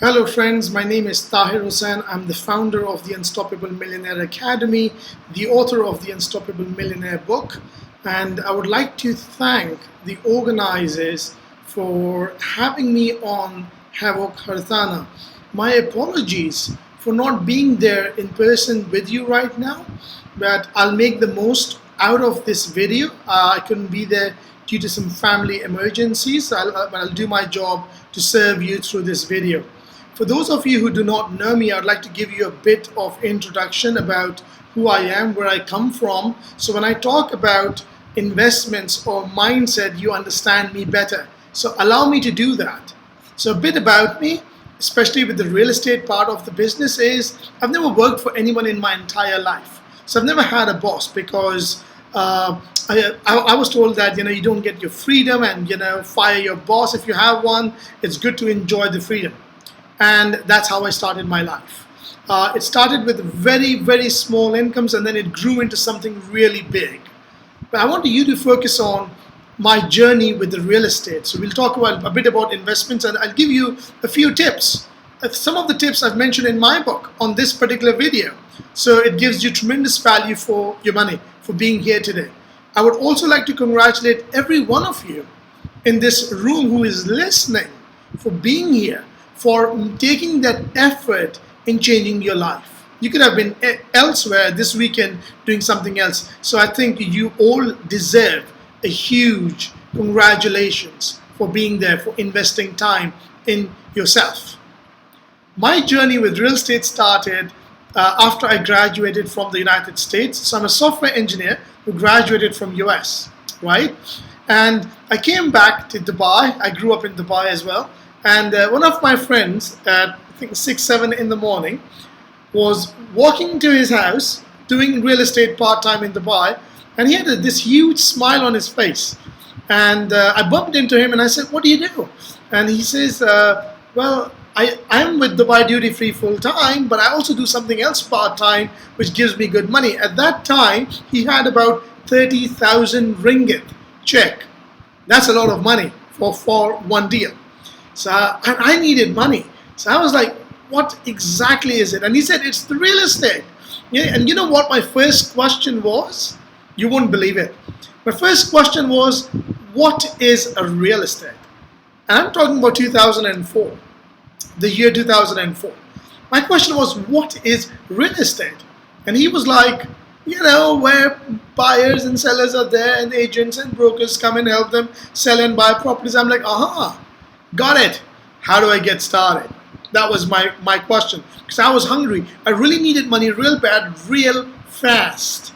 Hello friends, my name is Tahir Hussain. I'm the founder of the Unstoppable Millionaire Academy, the author of the Unstoppable Millionaire book, and I would like to thank the organizers for having me on Havoc Harthana. My apologies for not being there in person with you right now, but I'll make the most out of this video. I couldn't be there due to some family emergencies. I'll do my job to serve you through this video. For those of you who do not know me, I'd like to give you a bit of introduction about who I am, where I come from. So when I talk about investments or mindset, you understand me better. So allow me to do that. So a bit about me, especially with the real estate part of the business, is I've never worked for anyone in my entire life. So I've never had a boss because I was told that you don't get your freedom and fire your boss if you have one. It's good to enjoy the freedom. And that's how I started my life. It started with very, very small incomes, and then it grew into something really big. But I want you to focus on my journey with the real estate. So we'll talk a bit about investments, and I'll give you a few tips. Some of the tips I've mentioned in my book on this particular video. So it gives you tremendous value for your money, for being here today. I would also like to congratulate every one of you in this room who is listening for being here, for taking that effort in changing your life. You could have been elsewhere this weekend doing something else. So I think you all deserve a huge congratulations for being there, for investing time in yourself. My journey with real estate started after I graduated from the United States. So I'm a software engineer who graduated from US, right? And I came back to Dubai. I grew up in Dubai as well. And one of my friends at I think 6, 7 in the morning was walking to his house doing real estate part-time in Dubai, and he had this huge smile on his face. And I bumped into him and I said, "What do you do?" And he says, "Well, I'm with Dubai Duty Free full-time, but I also do something else part-time which gives me good money." At that time, he had about 30,000 ringgit check. That's a lot of money for one deal. So and I needed money. So I was like, "What exactly is it?" And he said, "It's the real estate." Yeah, and you know what my first question was? You won't believe it. My first question was, what is a real estate? And I'm talking about 2004, the year 2004. My question was, what is real estate? And he was like, where buyers and sellers are there and agents and brokers come and help them sell and buy properties. I'm like, aha. Got it. How do I get started? That was my question, because I was hungry. I really needed money real bad, real fast.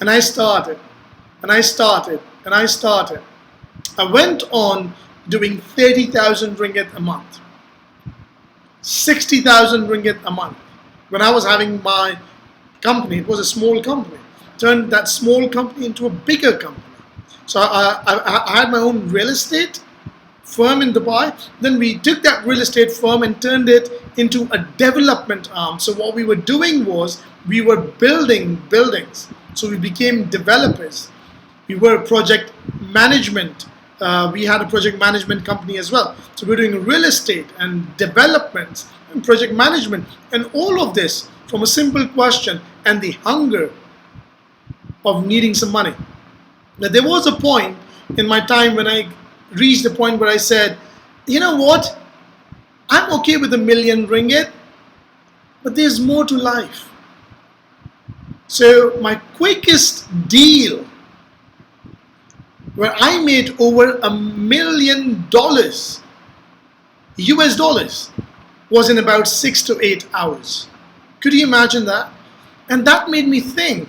And I started, and I started, and I started. I went on doing 30,000 ringgit a month, 60,000 ringgit a month. When I was having my company, it was a small company. Turned that small company into a bigger company. So I had my own real estate firm in Dubai. Then we took that real estate firm and turned it into a development arm. So what we were doing was we were building buildings. So we became developers. We were project management. We had a project management company as well. So we're doing real estate and developments and project management, and all of this from a simple question and the hunger of needing some money. Now there was a point in my time when I reached the point where I said, you know what, I'm okay with 1 million ringgit, but there's more to life. So my quickest deal where I made over $1 million US dollars was in about 6 to 8 hours. Could you imagine that? And that made me think,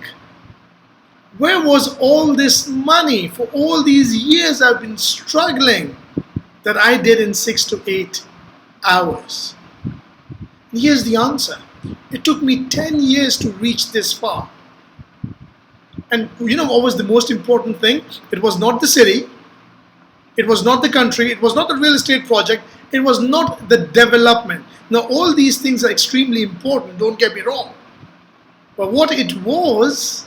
where was all this money for all these years I've been struggling that I did in 6 to 8 hours? And here's the answer. It took me 10 years to reach this far. And you know what was the most important thing? It was not the city. It was not the country. It was not the real estate project. It was not the development. Now all these things are extremely important, don't get me wrong. But what it was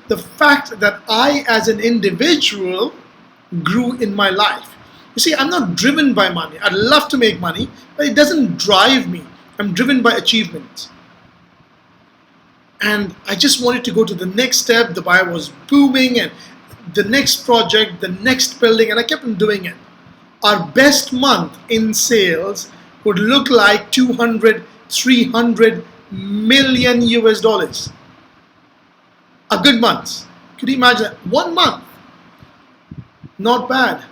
the fact that I as an individual grew in my life. You see, I'm not driven by money. I'd love to make money, but it doesn't drive me. I'm driven by achievement. And I just wanted to go to the next step. The buyer was booming, and the next project, the next building, and I kept on doing it. Our best month in sales would look like 200, 300 million US dollars. A good month. Could you imagine that? 1 month. Not bad.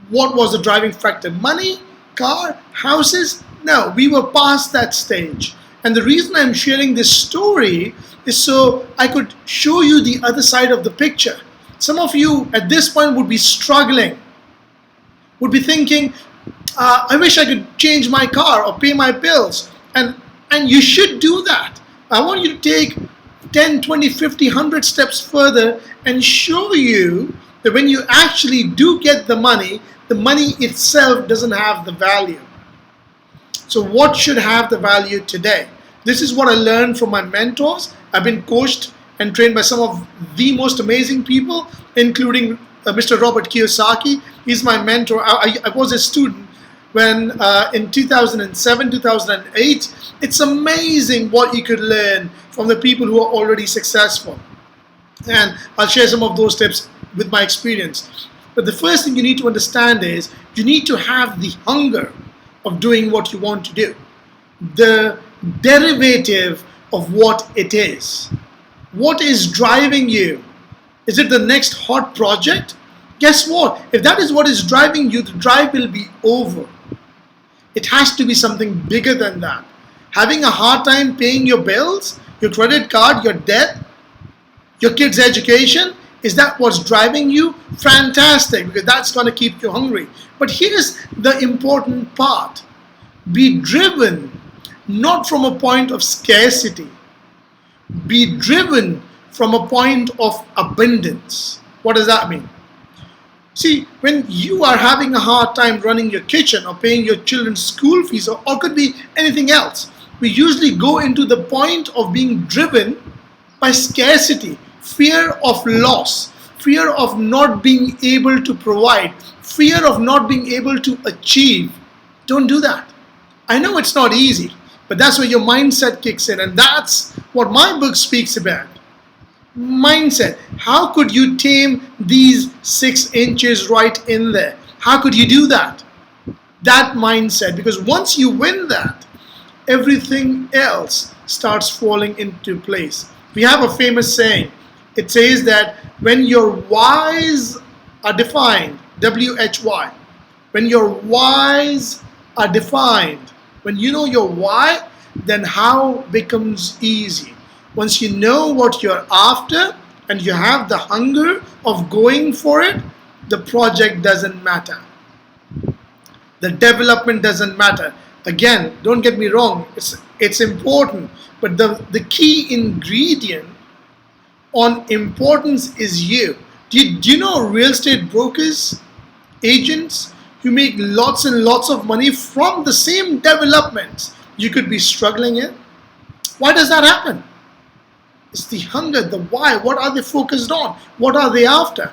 What was the driving factor? Money? Car? Houses? No, we were past that stage. And the reason I'm sharing this story is so I could show you the other side of the picture. Some of you at this point would be struggling, would be thinking, I wish I could change my car or pay my bills. And you should do that. I want you to take 10, 20, 50, 100 steps further and show you that when you actually do get the money itself doesn't have the value. So what should have the value today? This is what I learned from my mentors. I've been coached and trained by some of the most amazing people, including Mr. Robert Kiyosaki. He's my mentor. I was a student when in 2007, 2008. It's amazing what you could learn from the people who are already successful. And I'll share some of those tips with my experience. But the first thing you need to understand is you need to have the hunger of doing what you want to do. The derivative of what it is. What is driving you? Is it the next hot project? Guess what? If that is what is driving you, the drive will be over. It has to be something bigger than that. Having a hard time paying your bills, your credit card, your debt, your kids' education, is that what's driving you? Fantastic, because that's going to keep you hungry. But here's the important part. Be driven not from a point of scarcity. Be driven from a point of abundance. What does that mean? See, when you are having a hard time running your kitchen or paying your children's school fees or could be anything else, we usually go into the point of being driven by scarcity, fear of loss, fear of not being able to provide, fear of not being able to achieve. Don't do that. I know it's not easy, but that's where your mindset kicks in, and that's what my book speaks about. Mindset. How could you tame these 6 inches right in there? How could you do that? That mindset, because once you win that, everything else starts falling into place. We have a famous saying. It says that when your whys are defined, W-H-Y, when your whys are defined, when you know your why, then how becomes easy. Once you know what you're after and you have the hunger of going for it, the project doesn't matter. The development doesn't matter. Again, don't get me wrong, it's important, but the key ingredient on importance is you. Do you know real estate brokers, agents who make lots and lots of money from the same developments you could be struggling in? Why does that happen? It's the hunger, the why. What are they focused on? What are they after?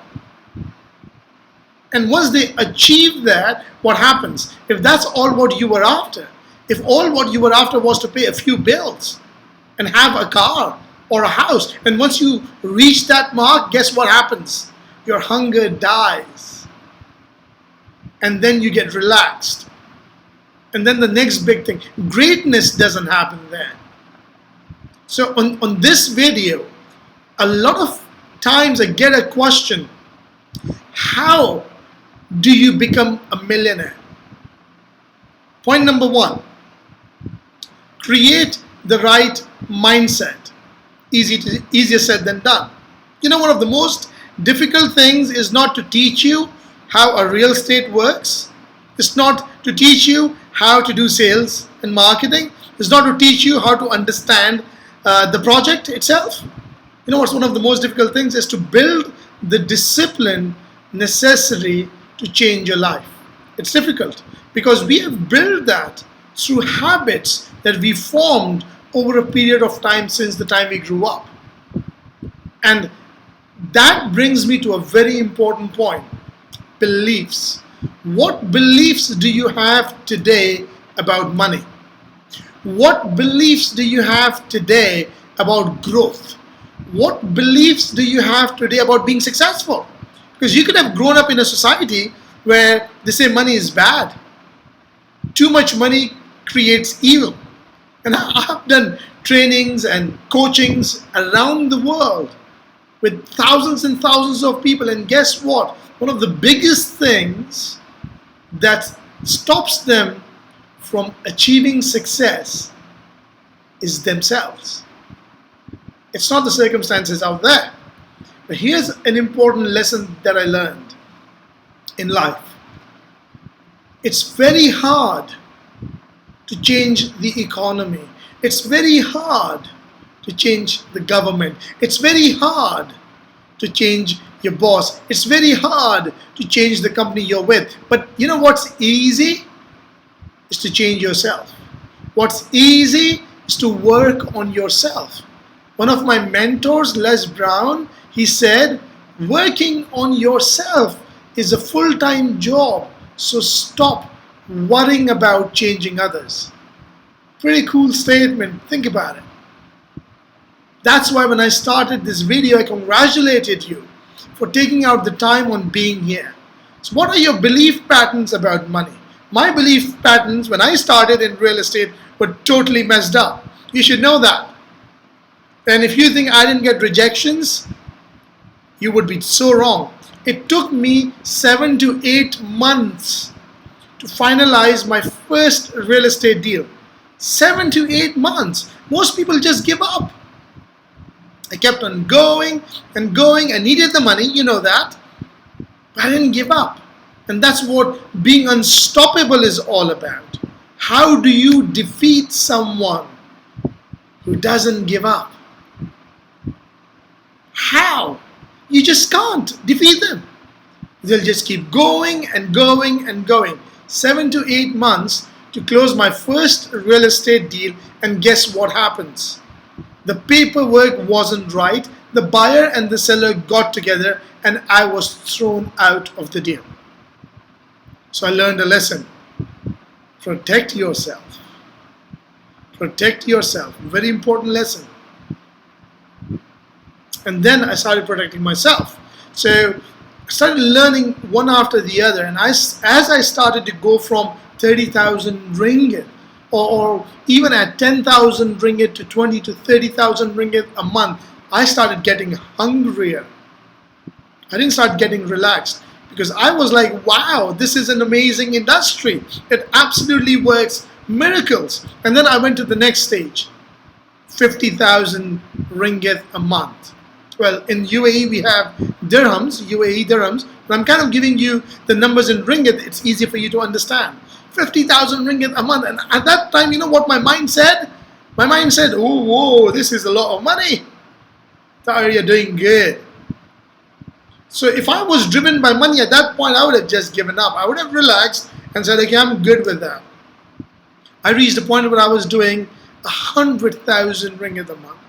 And once they achieve that, what happens? If that's all what you were after, if all what you were after was to pay a few bills and have a car or a house, and once you reach that mark, guess what happens? Your hunger dies. And then you get relaxed. And then the next big thing, greatness doesn't happen there. So on this video, a lot of times I get a question, how do you become a millionaire? Point number 1, create the right mindset. Easier said than done. You know, one of the most difficult things is not to teach you how a real estate works. It's not to teach you how to do sales and marketing. It's not to teach you how to understand the project itself. You know what's one of the most difficult things is to build the discipline necessary to change your life. It's difficult because we have built that through habits that we formed over a period of time since the time we grew up. And that brings me to a very important point, beliefs. What beliefs do you have today about money? What beliefs do you have today about growth? What beliefs do you have today about being successful? Because you could have grown up in a society where they say money is bad. Too much money creates evil. And I've done trainings and coachings around the world with thousands and thousands of people. And guess what? One of the biggest things that stops them from achieving success is themselves. It's not the circumstances out there. But here's an important lesson that I learned in life. It's very hard to change the economy. It's very hard to change the government. It's very hard to change your boss. It's very hard to change the company you're with. But you know what's easy? Is to change yourself. What's easy is to work on yourself. One of my mentors, Les Brown, he said, working on yourself is a full-time job, so stop worrying about changing others. Pretty cool statement. Think about it. That's why when I started this video, I congratulated you for taking out the time on being here. So what are your belief patterns about money? My belief patterns when I started in real estate were totally messed up. You should know that. And if you think I didn't get rejections, you would be so wrong. It took me 7 to 8 months to finalize my first real estate deal. 7 to 8 months. Most people just give up. I kept on going and going. I needed the money, you know that. But I didn't give up. And that's what being unstoppable is all about. How do you defeat someone who doesn't give up? How? You just can't defeat them. They'll just keep going and going and going. 7 to 8 months to close my first real estate deal, and guess what happens? The paperwork wasn't right, the buyer and the seller got together, and I was thrown out of the deal. So I learned a lesson. Protect yourself. Protect yourself. Very important lesson. And then I started protecting myself. So I started learning one after the other. And as I started to go from 30,000 ringgit or even at 10,000 ringgit to 20 to 30,000 ringgit a month, I started getting hungrier. I didn't start getting relaxed because I was like, wow, this is an amazing industry. It absolutely works miracles. And then I went to the next stage, 50,000 ringgit a month. Well, in UAE we have dirhams, UAE dirhams, but I'm kind of giving you the numbers in ringgit. It's easy for you to understand. 50,000 ringgit a month. And at that time, you know what my mind said? My mind said, oh, whoa, this is a lot of money. Tahir, you're doing good. So if I was driven by money at that point, I would have just given up. I would have relaxed and said, okay, I'm good with that. I reached a point where I was doing 100,000 ringgit a month.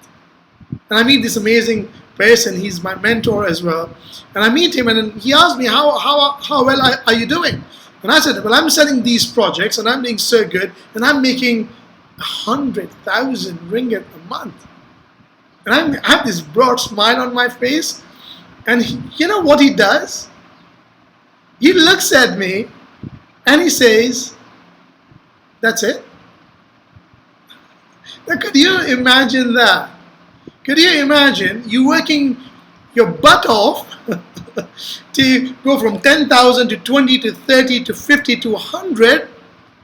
And I meet this amazing person. He's my mentor as well. And I meet him and he asked me, how well are you doing? And I said, well, I'm selling these projects and I'm doing so good and I'm making 100,000 ringgit a month. And I have this broad smile on my face. And you know what he does? He looks at me and he says, that's it. Now, could you imagine that? Could you imagine you working your butt off to go from 10,000 to 20 to 30 to 50 to 100,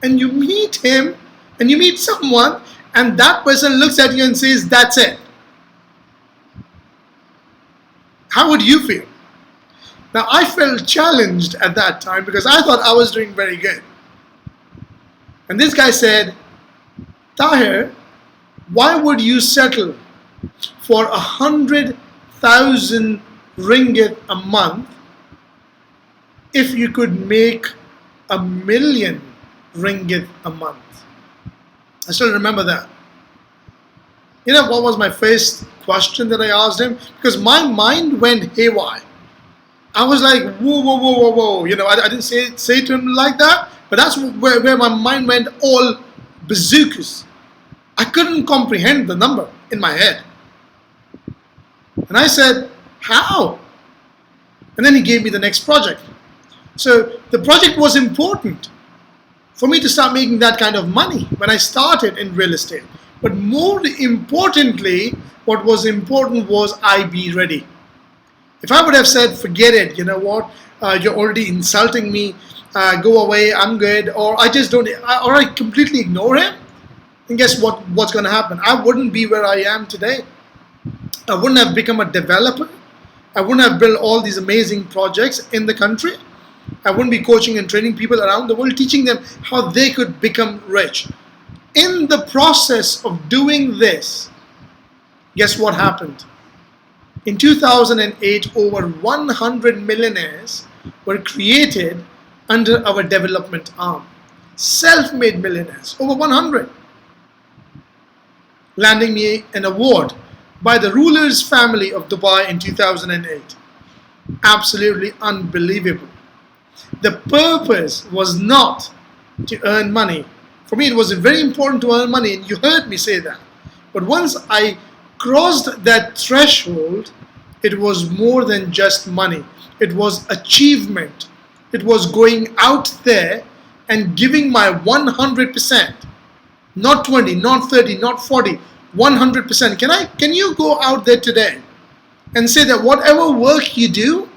and you meet him and you meet someone and that person looks at you and says, that's it. How would you feel? Now, I felt challenged at that time because I thought I was doing very good. And this guy said, Tahir, why would you settle for 100,000 ringgit a month if you could make 1,000,000 ringgit a month? I still remember that. You know what was my first question that I asked him? Because my mind went haywire. I was like, whoa, whoa, whoa, whoa, whoa. I didn't say to him like that, but that's where my mind went all bazookas. I couldn't comprehend the number in my head. And I said, how? And then he gave me the next project. So the project was important for me to start making that kind of money when I started in real estate. But more importantly, what was important was I be ready. If I would have said, forget it, you know what, you're already insulting me, go away, I'm good, or I just don't, or I completely ignore him, and guess what's going to happen? I wouldn't be where I am today. I wouldn't have become a developer. I wouldn't have built all these amazing projects in the country. I wouldn't be coaching and training people around the world, teaching them how they could become rich. In the process of doing this, guess what happened? In 2008, over 100 millionaires were created under our development arm. Self-made millionaires, over 100. Landing me an award by the ruler's family of Dubai in 2008. Absolutely unbelievable. The purpose was not to earn money. For me, it was very important to earn money, and you heard me say that. But once I crossed that threshold, it was more than just money. It was achievement. It was going out there and giving my 100%. Not 20, not 30, not 40, 100%. Can you go out there today and say that whatever work you do,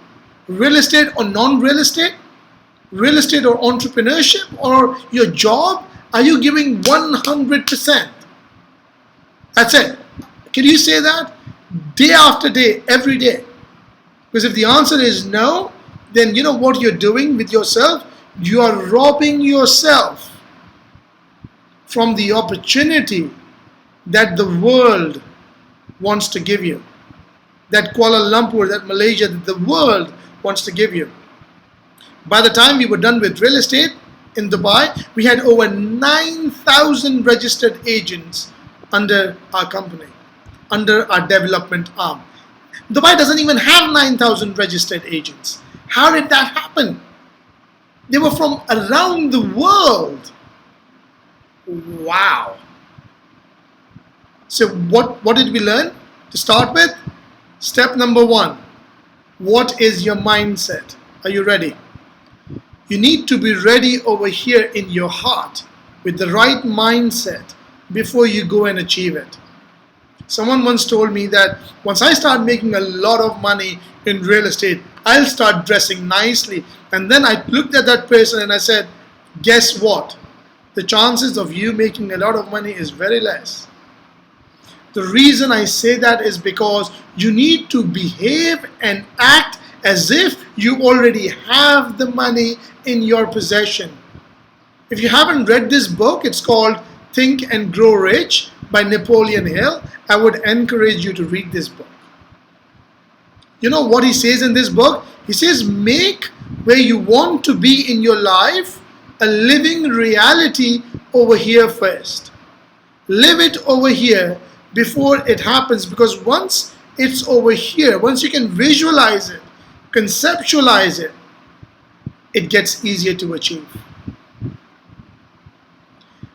real estate or non-real estate, real estate or entrepreneurship or your job, are you giving 100%? That's it. Can you say that? Day after day, every day. Because if the answer is no, then you know what you're doing with yourself? You are robbing yourself from the opportunity that the world wants to give you. That Kuala Lumpur, that Malaysia, that the world wants to give you. By the time we were done with real estate in Dubai, we had over 9,000 registered agents under our company, under our development arm. Dubai doesn't even have 9,000 registered agents. How did that happen? They were from around the world. Wow. So what did we learn? To start with, step number 1. What is your mindset? Are you ready? You need to be ready over here in your heart with the right mindset before you go and achieve it. Someone once told me that once I start making a lot of money in real estate, I'll start dressing nicely. And then I looked at that person and I said, guess what? The chances of you making a lot of money is very less. The reason I say that is because you need to behave and act as if you already have the money in your possession. If you haven't read this book, it's called Think and Grow Rich by Napoleon Hill. I would encourage you to read this book. You know what he says in this book? He says, make where you want to be in your life a living reality over here first. Live it over here before it happens, because once it's over here, once you can visualize it, conceptualize it, it gets easier to achieve.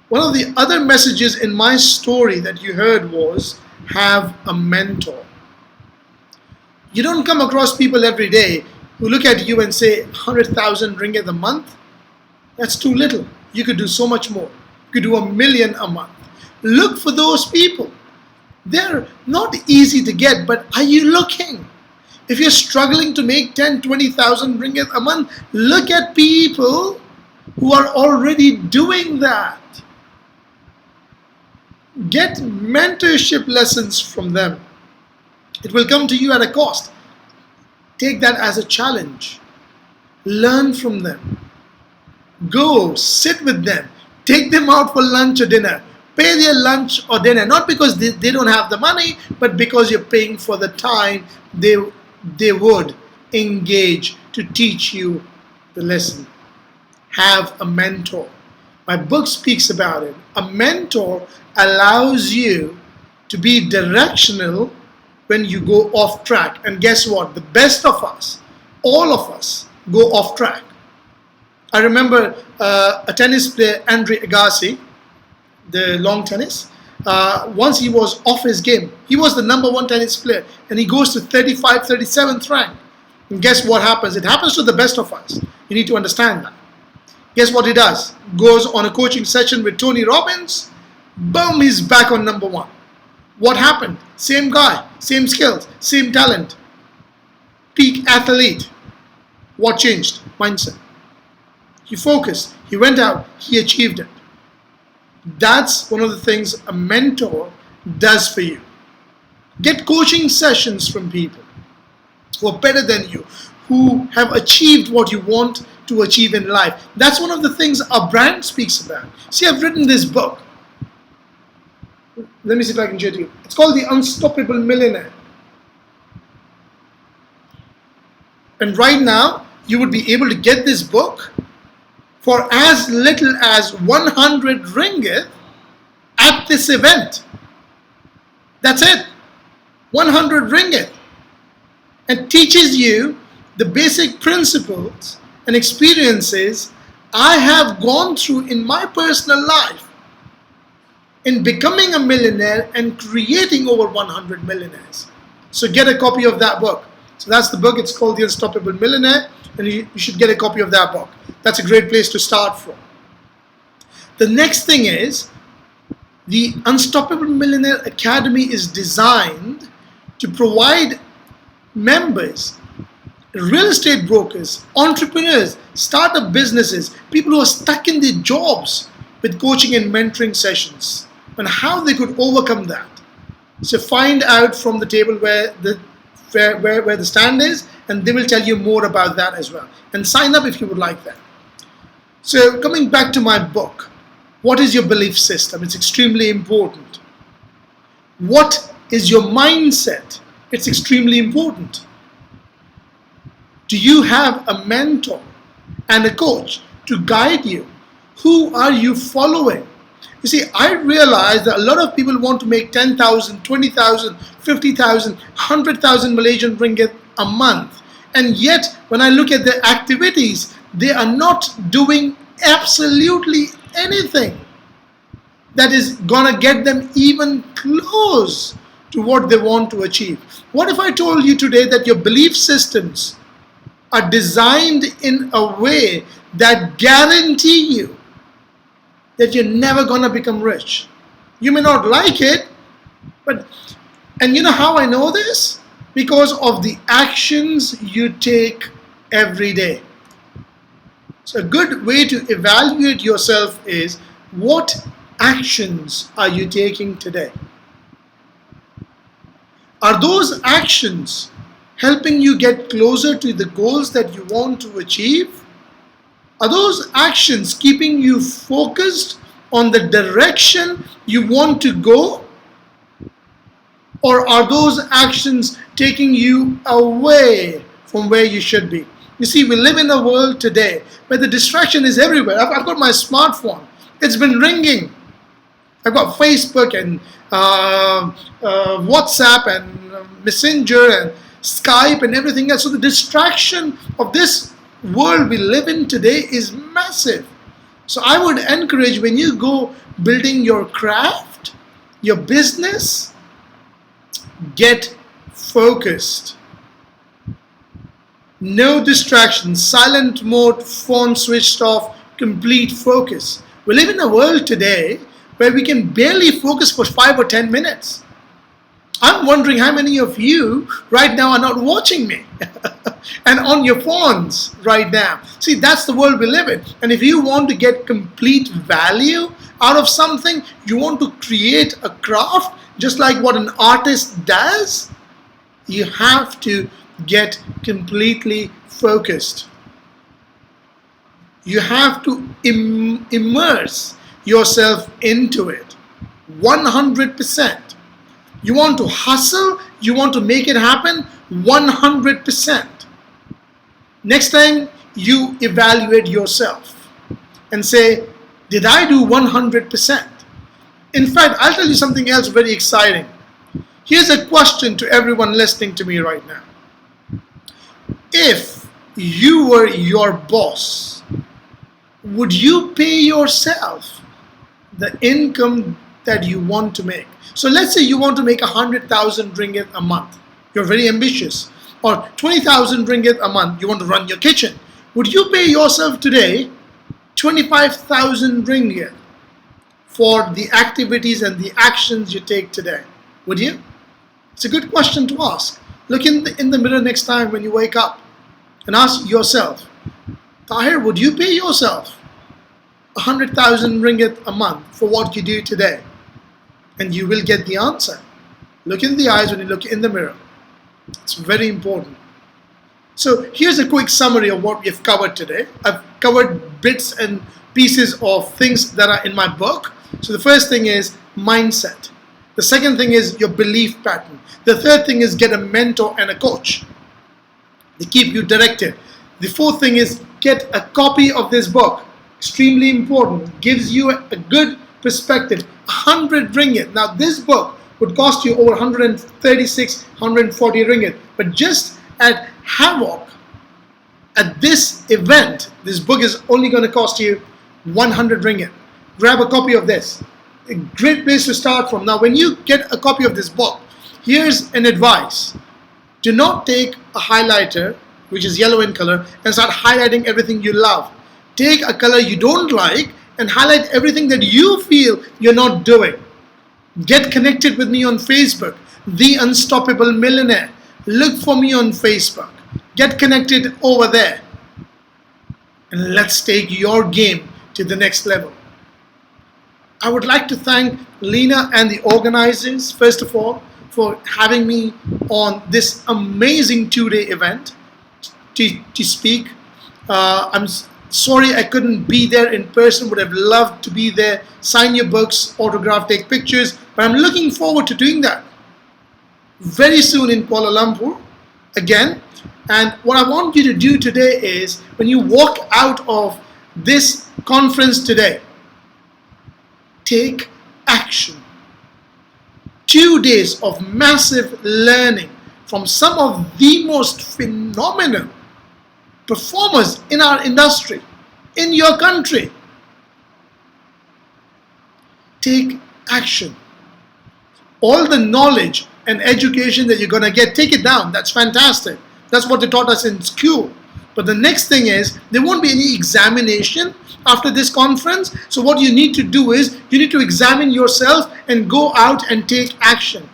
One of the other messages in my story that you heard was, have a mentor. You don't come across people every day who look at you and say, 100,000 ringgit a month? That's too little. You could do so much more. You could do 1 million a month. Look for those people. They're not easy to get, but are you looking? If you're struggling to make 10, 20,000 ringgit a month, look at people who are already doing that. Get mentorship lessons from them. It will come to you at a cost. Take that as a challenge. Learn from them. Go, sit with them. Take them out for lunch or dinner. Pay their lunch or dinner, not because they don't have the money, but because you're paying for the time they would engage to teach you the lesson. Have a mentor. My book speaks about it. A mentor allows you to be directional when you go off track. And guess what? The best of us, all of us go off track. I remember a tennis player, Andre Agassi, the long tennis. Once he was off his game. He was the number one tennis player, and he goes to 35, 37th rank. And guess what happens? It happens to the best of us. You need to understand that. Guess what he does? Goes on a coaching session with Tony Robbins. Boom, he's back on number one. What happened? Same guy, same skills, same talent. Peak athlete. What changed? Mindset. He focused. He went out. He achieved it. That's one of the things a mentor does for you. Get coaching sessions from people who are better than you, who have achieved what you want to achieve in life. That's one of the things our brand speaks about. See, I've written this book. Let me see if I can show it to you. It's called The Unstoppable Millionaire. And right now, you would be able to get this book for as little as 100 ringgit at this event. That's it. 100 ringgit. And teaches you the basic principles and experiences I have gone through in my personal life in becoming a millionaire and creating over 100 millionaires. So get a copy of that book. So that's the book. It's called The Unstoppable Millionaire, and you should get a copy of that book. That's a great place to start from. The next thing is, the Unstoppable Millionaire Academy is designed to provide members, real estate brokers, entrepreneurs, startup businesses, people who are stuck in their jobs with coaching and mentoring sessions and how they could overcome that. So find out from the table where the stand is, and they will tell you more about that as well. And sign up if you would like that. So coming back to my book, what is your belief system? It's extremely important. What is your mindset? It's extremely important. Do you have a mentor and a coach to guide you? Who are you following? You see, I realize that a lot of people want to make 10,000, 20,000, 50,000, 100,000 Malaysian ringgit a month. And yet, when I look at their activities, they are not doing absolutely anything that is going to get them even close to what they want to achieve. What if I told you today that your belief systems are designed in a way that guarantee you that you're never going to become rich? You may not like it, and you know how I know this? Because of the actions you take every day. So a good way to evaluate yourself is, what actions are you taking today? Are those actions helping you get closer to the goals that you want to achieve? Are those actions keeping you focused on the direction you want to go? Or are those actions taking you away from where you should be? You see, we live in a world today where the distraction is everywhere. I've got my smartphone. It's been ringing. I've got Facebook and WhatsApp and Messenger and Skype and everything else. So the distraction of this world we live in today is massive. So I would encourage, when you go building your craft, your business, get focused. No distractions, silent mode, phone switched off, complete focus. We live in a world today where we can barely focus for 5 or 10 minutes. I'm wondering how many of you right now are not watching me and on your phones right now. See, that's the world we live in. And if you want to get complete value out of something, you want to create a craft just like what an artist does, you have to get completely focused. You have to immerse yourself into it 100%. You want to hustle, you want to make it happen 100%. Next time you evaluate yourself and say, did I do 100%? In fact, I'll tell you something else very exciting. Here's a question to everyone listening to me right now. If you were your boss, would you pay yourself the income that you want to make? So let's say you want to make 100,000 ringgit a month. You're very ambitious. Or 20,000 ringgit a month, you want to run your kitchen. Would you pay yourself today 25,000 ringgit for the activities and the actions you take today? Would you? It's a good question to ask. Look in the mirror next time when you wake up and ask yourself, Tahir, would you pay yourself 100,000 ringgit a month for what you do today? And you will get the answer. Look in the eyes when you look in the mirror. It's very important. So here's a quick summary of what we've covered today. I've covered bits and pieces of things that are in my book. So the first thing is mindset. The second thing is your belief pattern. The third thing is get a mentor and a coach. They keep you directed. The fourth thing is get a copy of this book. Extremely important. Gives you a good perspective. 100 ringgit. Now this book would cost you over 136, 140 ringgit. But just at Havoc, at this event, this book is only going to cost you 100 ringgit. Grab a copy of this. A great place to start from. Now when you get a copy of this book, here's an advice. Do not take a highlighter, which is yellow in color, and start highlighting everything you love. Take a color you don't like and highlight everything that you feel you're not doing. Get connected with me on Facebook, The Unstoppable Millionaire. Look for me on Facebook. Get connected over there. And let's take your game to the next level. I would like to thank Lena and the organizers, first of all, for having me on this amazing 2-day event to speak. I'm sorry I couldn't be there in person. Would have loved to be there, sign your books, autograph, take pictures. But I'm looking forward to doing that very soon in Kuala Lumpur again. And what I want you to do today is, when you walk out of this conference today, take action. 2 days of massive learning from some of the most phenomenal performers in our industry, in your country. Take action. All the knowledge and education that you're going to get, take it down. That's fantastic. That's what they taught us in school. But the next thing is, there won't be any examination after this conference. So what you need to do is, you need to examine yourself and go out and take action.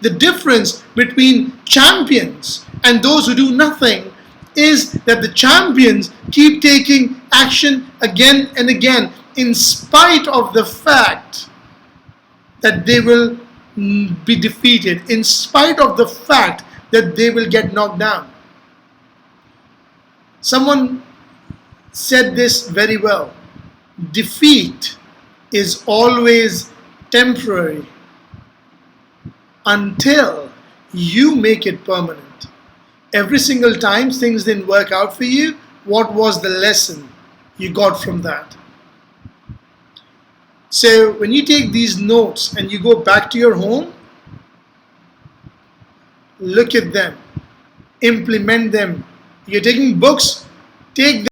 The difference between champions and those who do nothing is that the champions keep taking action again and again, in spite of the fact that they will be defeated, in spite of the fact that they will get knocked down. Someone said this very well. Defeat is always temporary until you make it permanent. Every single time things didn't work out for you, what was the lesson you got from that? So when you take these notes and you go back to your home, look at them, implement them. You're taking books, take them.